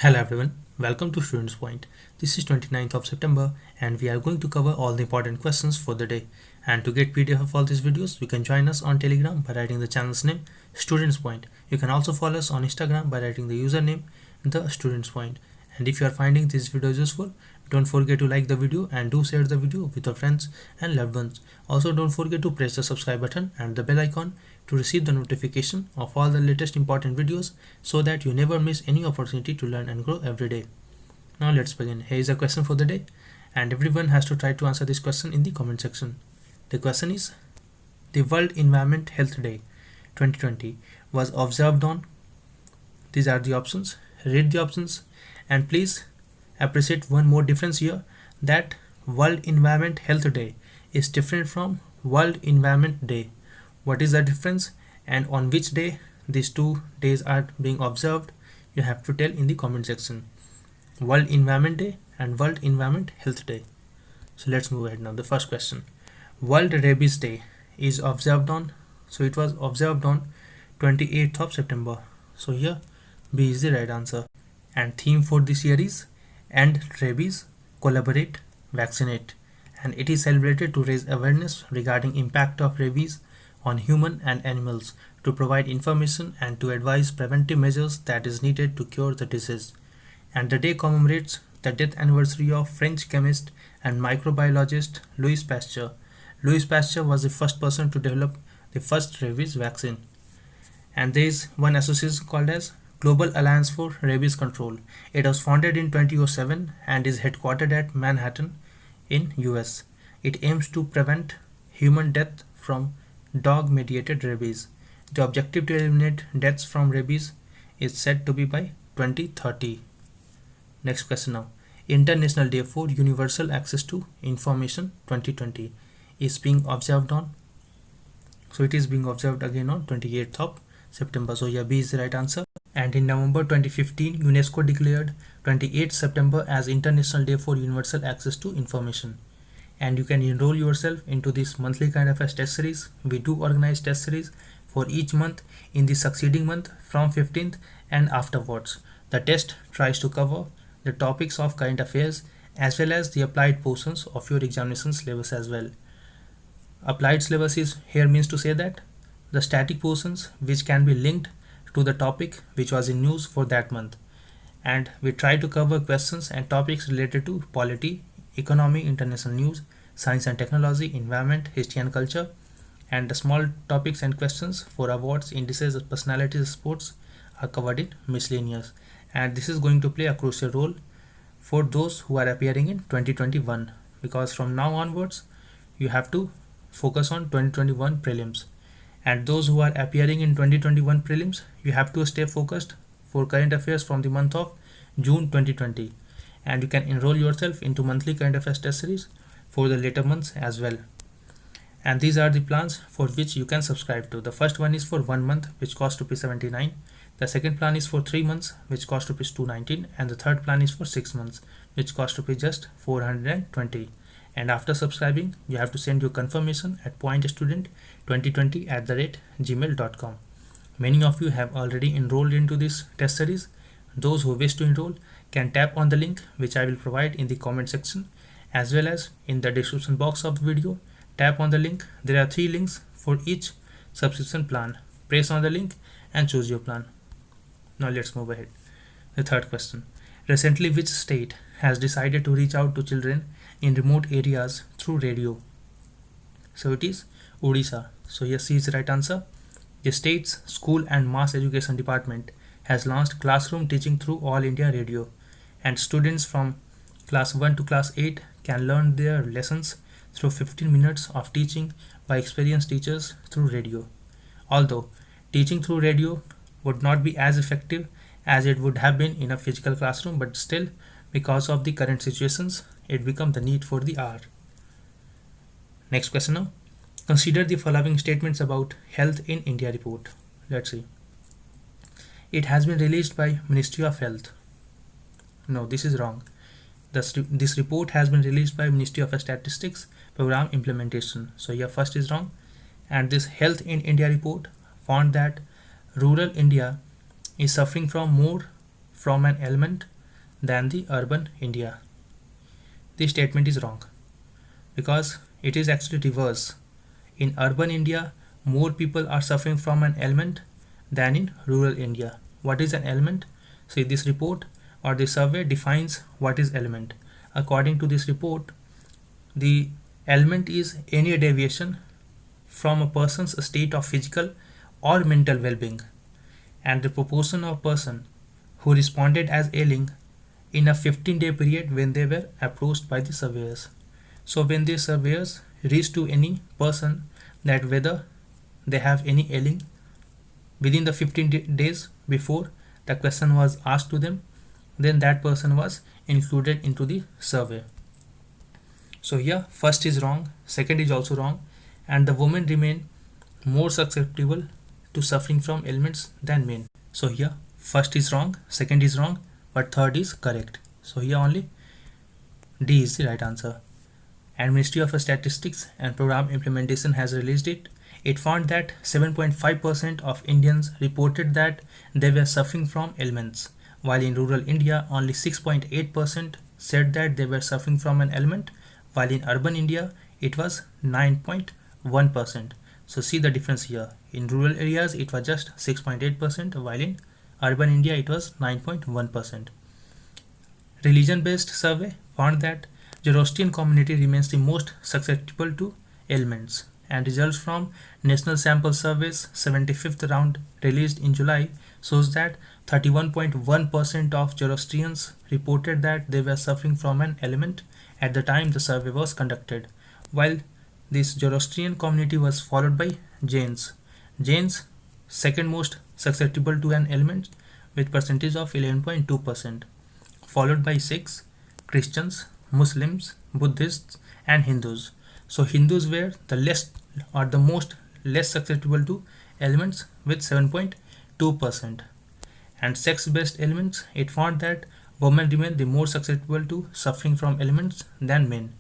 Hello everyone, welcome to Students Point. This is 29th of September and we are going to cover all the important questions for the day. And to get PDF of all these videos, you can join us on Telegram by writing the channel's name Students Point. You can also follow us on Instagram by writing the username The Students Point. And if you are finding this video useful, don't forget to like the video and do share the video with your friends and loved ones. Also don't forget to press the subscribe button and the bell icon to receive the notification of all the latest important videos so that you never miss any opportunity to learn and grow every day. Now let's begin. Here is a question for the day and everyone has to try to answer this question in the comment section. The question is, the World Environment Health Day 2020 was observed on, these are the options, read the options and please appreciate one more difference here, that World Environment Health Day is different from World Environment Day. What is the difference and on which day these two days are being observed? You have to tell in the comment section. World Environment Day and World Environment Health Day. So let's move ahead now. The first question. World Rabies Day is observed on, so it was observed on 28th of September. So here B is the right answer. And theme for this year is End Rabies, Collaborate, Vaccinate. And it is celebrated to raise awareness regarding impact of rabies on human and animals, to provide information and to advise preventive measures that is needed to cure the disease. And the day commemorates the death anniversary of French chemist and microbiologist Louis Pasteur. Louis Pasteur was the first person to develop the first rabies vaccine. And there is one association called as Global Alliance for Rabies Control. It was founded in 2007 and is headquartered at Manhattan in US. It aims to prevent human death from dog-mediated rabies. The objective to eliminate deaths from rabies is said to be by 2030. Next question now. International Day for Universal Access to Information 2020 is being observed on. So it is being observed again on 28th of September. So yeah, B is the right answer. And in November 2015, UNESCO declared 28th September as International Day for Universal Access to Information. And you can enroll yourself into this monthly kind of a test series. We do organize test series for each month in the succeeding month from 15th and afterwards. The test tries to cover the topics of current affairs as well as the applied portions of your examination syllabus as well. Applied syllabus is here means to say that the static portions which can be linked to the topic which was in news for that month. And we try to cover questions and topics related to polity, economy, international news, science and technology, environment, history and culture, and the small topics and questions for awards, indices, personalities, sports are covered in miscellaneous. And this is going to play a crucial role for those who are appearing in 2021, because from now onwards you have to focus on 2021 prelims. And those who are appearing in 2021 prelims, you have to stay focused for current affairs from the month of June 2020. And you can enroll yourself into monthly current affairs test series for the later months as well. And these are the plans for which you can subscribe to. The first one is for 1 month, which costs ₹79. The second plan is for 3 months, which costs ₹219, and the third plan is for 6 months, which costs just ₹420. And after subscribing, you have to send your confirmation at pointstudent2020@gmail.com. Many of you have already enrolled into this test series. Those who wish to enroll can tap on the link which I will provide in the comment section as well as in the description box of the video. Tap on the link. There are 3 links for each subscription plan. Press on the link and choose your plan. Now let's move ahead. The third question. Recently, which state has decided to reach out to children in remote areas through radio? So it is Odisha. So yes, C is the right answer. The state's School and Mass Education Department has launched classroom teaching through All India Radio, and students from class 1 to class 8 can learn their lessons through 15 minutes of teaching by experienced teachers through radio. Although teaching through radio would not be as effective as it would have been in a physical classroom, but still, because of the current situations, it becomes the need for the hour. Next question now. Consider the following statements about Health in India report. Let's see. It has been released by Ministry of Health. No, this is wrong. This report has been released by Ministry of Statistics Program Implementation. So yeah, first is wrong. And this Health in India report found that rural India is suffering from more from an element than the urban India. This statement is wrong because it is actually reverse. In urban India, more people are suffering from an ailment than in rural India. What is an ailment? See, this report or the survey defines what is ailment. According to this report, the ailment is any deviation from a person's state of physical or mental well-being, and the proportion of person who responded as ailing in a 15-day period when they were approached by the surveyors. So when the surveyors reach to any person that whether they have any ailing within the 15 days before the question was asked to them, then that person was included into the survey. So here first is wrong, second is also wrong, and the women remain more susceptible to suffering from ailments than men. So here first is wrong, second is wrong, but third is correct. So here only D is the right answer. And Ministry of Statistics and Program Implementation has released it. It found that 7.5% of Indians reported that they were suffering from ailments, while in rural India only 6.8% said that they were suffering from an ailment, while in urban India it was 9.1%. So see the difference here. In rural areas it was just 6.8%, while in urban India it was 9.1%. Religion-based survey found that Zoroastrian community remains the most susceptible to ailments, and results from National Sample Survey's 75th round released in July shows that 31.1% of Zoroastrians reported that they were suffering from an ailment at the time the survey was conducted, while this Zoroastrian community was followed by Jains. Jains second most susceptible to an ailment with percentage of 11.2%, followed by Sikhs, Christians, Muslims, Buddhists and Hindus. So Hindus were the most less susceptible to ailments with 7.2%. And sex-based ailments, it found that women remain the more susceptible to suffering from ailments than men.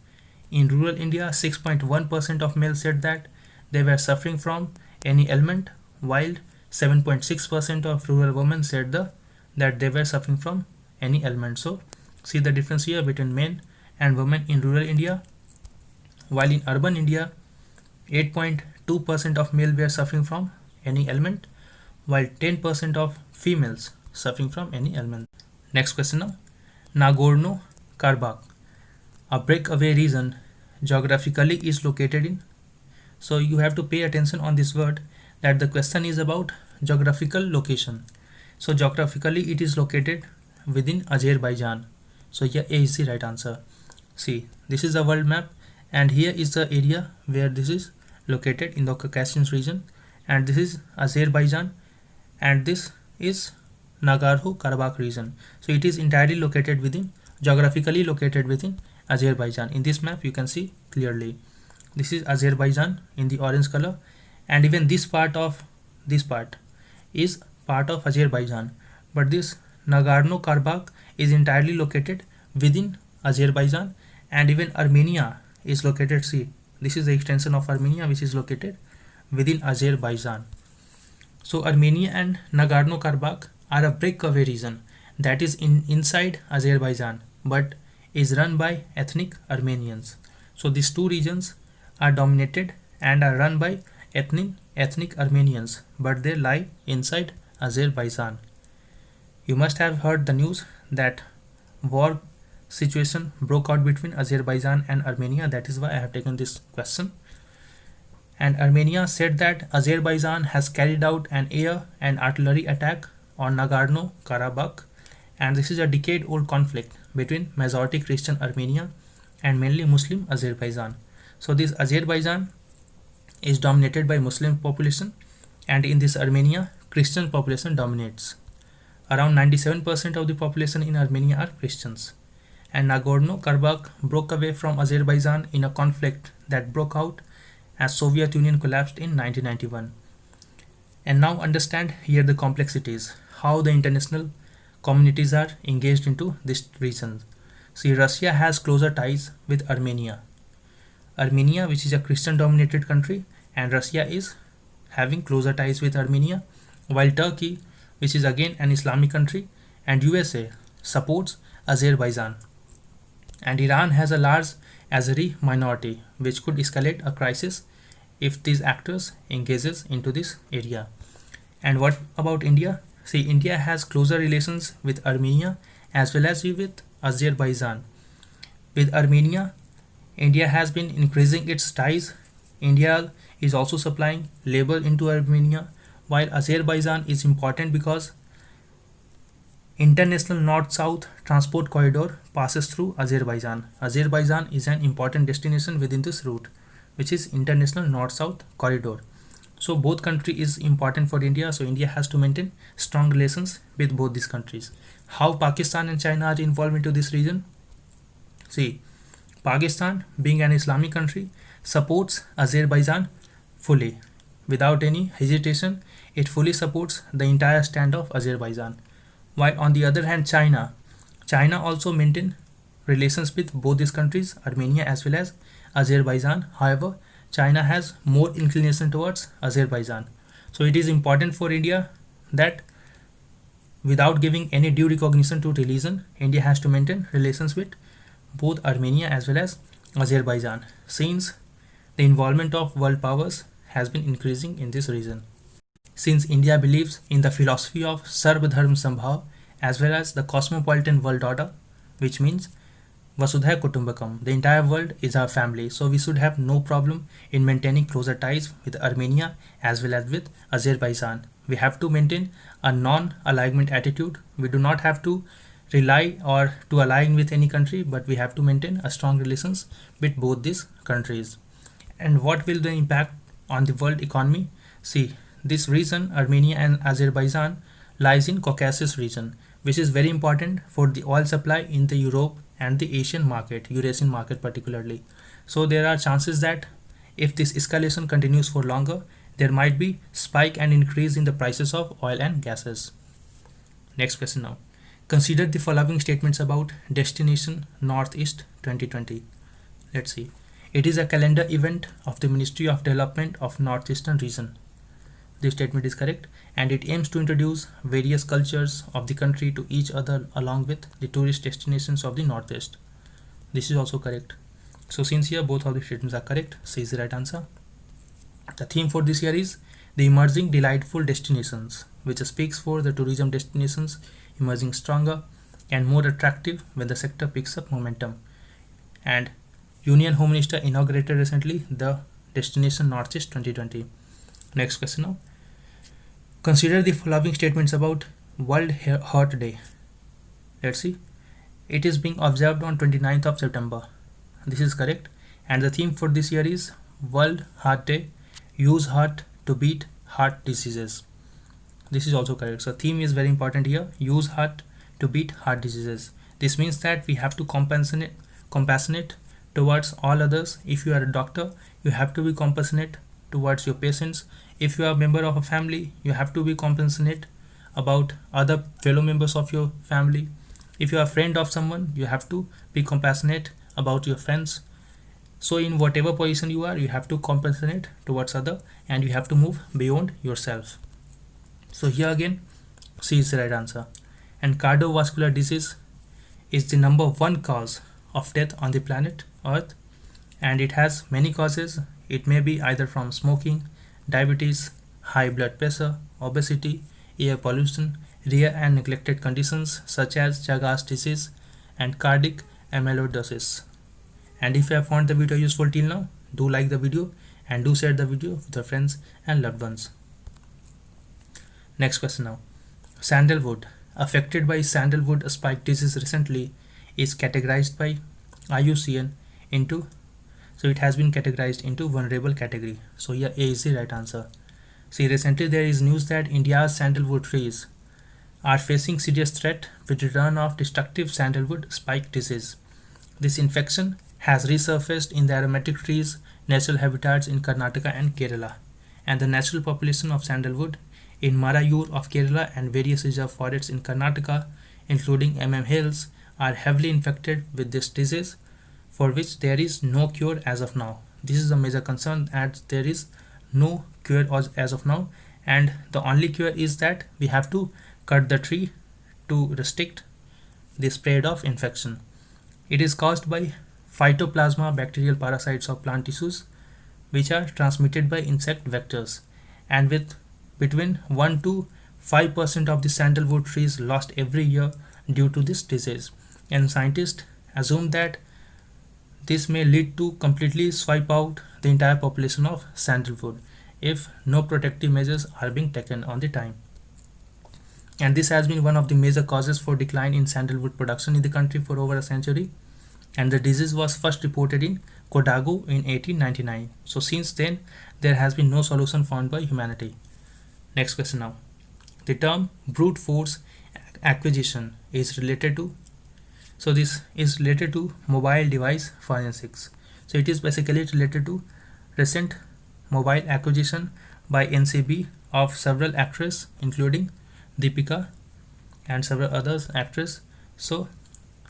In rural India, 6.1% of males said that they were suffering from any ailment, while 7.6% of rural women said that they were suffering from any ailment. So see the difference here between men and women in rural India. While in urban India, 8.2% of males were suffering from any ailment, while 10% of females suffering from any ailment. Next question now. Nagorno-Karabakh, a breakaway region, geographically is located in. So you have to pay attention on this word, that the question is about geographical location. So geographically it is located within Azerbaijan. So here A is the right answer. See, this is a world map, and here is the area where this is located in the Caucasian region, and this is Azerbaijan, and this is Nagorno-Karabakh region. So it is entirely geographically located within Azerbaijan. In this map you can see clearly this is Azerbaijan in the orange color, and even this part is part of Azerbaijan, but this Nagorno-Karabakh is entirely located within Azerbaijan, and even Armenia is located. See, this is the extension of Armenia which is located within Azerbaijan. So Armenia and Nagorno-Karabakh are a breakaway region that is inside Azerbaijan but is run by ethnic Armenians. So these two regions are dominated and are run by ethnic Armenians, but they lie inside Azerbaijan. You must have heard the news that war situation broke out between Azerbaijan and Armenia. That is why I have taken this question. And Armenia said that Azerbaijan has carried out an air and artillery attack on Nagorno-Karabakh, and this is a decade-old conflict between majority Christian Armenia and mainly Muslim Azerbaijan. So this Azerbaijan is dominated by Muslim population, and in this Armenia, Christian population dominates. Around 97% of the population in Armenia are Christians. And Nagorno-Karabakh broke away from Azerbaijan in a conflict that broke out as Soviet Union collapsed in 1991. And now understand here the complexities, how the international communities are engaged into this region. See, Russia has closer ties with Armenia. Armenia, which is a Christian dominated country, and Russia is having closer ties with Armenia, while Turkey, which is again an Islamic country, and USA supports Azerbaijan, and Iran has a large Azeri minority, which could escalate a crisis if these actors engages into this area. And what about India? See, India has closer relations with Armenia as well as with Azerbaijan. With Armenia, India has been increasing its ties. India is also supplying labor into Armenia, while Azerbaijan is important because international north-south transport corridor passes through Azerbaijan. Azerbaijan is an important destination within this route, which is international north-south corridor. So both country is important for India. So India has to maintain strong relations with both these countries. How Pakistan and China are involved into this region? See, Pakistan, being an Islamic country, supports Azerbaijan fully. Without any hesitation, it fully supports the entire stand of Azerbaijan. While on the other hand, China also maintain relations with both these countries, Armenia as well as Azerbaijan. However, China has more inclination towards Azerbaijan. So it is important for India that without giving any due recognition to religion, India has to maintain relations with both Armenia as well as Azerbaijan, since the involvement of world powers has been increasing in this region. Since India believes in the philosophy of Sarv Dharm Sambhav as well as the cosmopolitan world order, which means Vasudhaiva Kutumbakam, the entire world is our family, so we should have no problem in maintaining closer ties with Armenia as well as with Azerbaijan. We have to maintain a non-alignment attitude. We do not have to rely or to align with any country, but we have to maintain a strong relations with both these countries. And what will the impact on the world economy? See, this region, Armenia and Azerbaijan, lies in Caucasus region, which is very important for the oil supply in the Europe and the Asian market, Eurasian market particularly. So there are chances that if this escalation continues for longer, there might be spike and increase in the prices of oil and gases. Next question now. Consider the following statements about Destination Northeast 2020. Let's see. It is a calendar event of the Ministry of Development of Northeastern Region. This statement is correct, and it aims to introduce various cultures of the country to each other along with the tourist destinations of the Northeast. This is also correct. So since here both of the statements are correct, C is the right answer. The theme for this year is the emerging delightful destinations, which speaks for the tourism destinations emerging stronger and more attractive when the sector picks up momentum. And Union Home Minister inaugurated recently the Destination Northeast 2020. Next question now. Consider the following statements about World Heart Day. Let's see. It is being observed on 29th of September. This is correct. And the theme for this year is World Heart Day. Use heart to beat heart diseases. This is also correct. So theme is very important here. Use heart to beat heart diseases. This means that we have to compassionate towards all others. If you are a doctor, you have to be compassionate towards your patients. If you are a member of a family, you have to be compassionate about other fellow members of your family. If you are a friend of someone, you have to be compassionate about your friends. So in whatever position you are, you have to compassionate towards other, and you have to move beyond yourself. So here again, C is the right answer. And cardiovascular disease is the number one cause of death on the planet Earth, and it has many causes. It may be either from smoking, diabetes, high blood pressure, obesity, air pollution, rare and neglected conditions such as Chagas disease and cardiac amyloidosis. And if you have found the video useful till now, do like the video and do share the video with your friends and loved ones. Next question now. Sandalwood, affected by sandalwood spike disease recently, is categorized by IUCN into, so it has been categorized into vulnerable category. So here A is the right answer. See, recently there is news that India's sandalwood trees are facing serious threat with return of destructive sandalwood spike disease. This infection has resurfaced in the aromatic trees natural habitats in Karnataka and Kerala, and the natural population of sandalwood in Marayur of Kerala and various reserve forests in Karnataka, including Hills, are heavily infected with this disease, for which there is no cure as of now. This is a major concern, as there is no cure as of now, and the only cure is that we have to cut the tree to restrict the spread of infection. It is caused by phytoplasma bacterial parasites of plant tissues, which are transmitted by insect vectors, and with between 1 to 5% of the sandalwood trees lost every year due to this disease. And scientists assume that this may lead to completely swipe out the entire population of sandalwood if no protective measures are being taken on the time. And this has been one of the major causes for decline in sandalwood production in the country for over a century. And the disease was first reported in Kodagu in 1899. So since then, there has been no solution found by humanity. Next question now. The term brute force acquisition is related to, so this is related to mobile device forensics. So it is basically related to recent mobile acquisition by NCB of several actresses including Deepika and several others actresses. So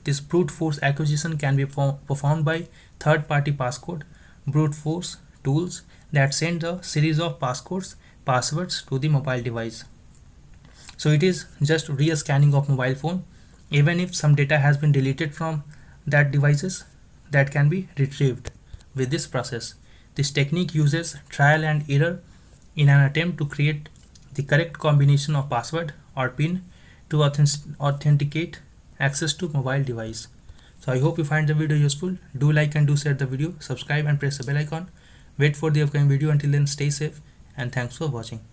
this brute force acquisition can be performed by third-party passcode brute force tools that send a series of passwords to the mobile device. So it is just re-scanning of mobile phone. Even if some data has been deleted from that devices, that can be retrieved with this process. This technique uses trial and error in an attempt to create the correct combination of password or PIN to authenticate access to mobile device. So I hope you find the video useful. Do like and do share the video, subscribe and press the bell icon. Wait for the upcoming video. Until then, stay safe and thanks for watching.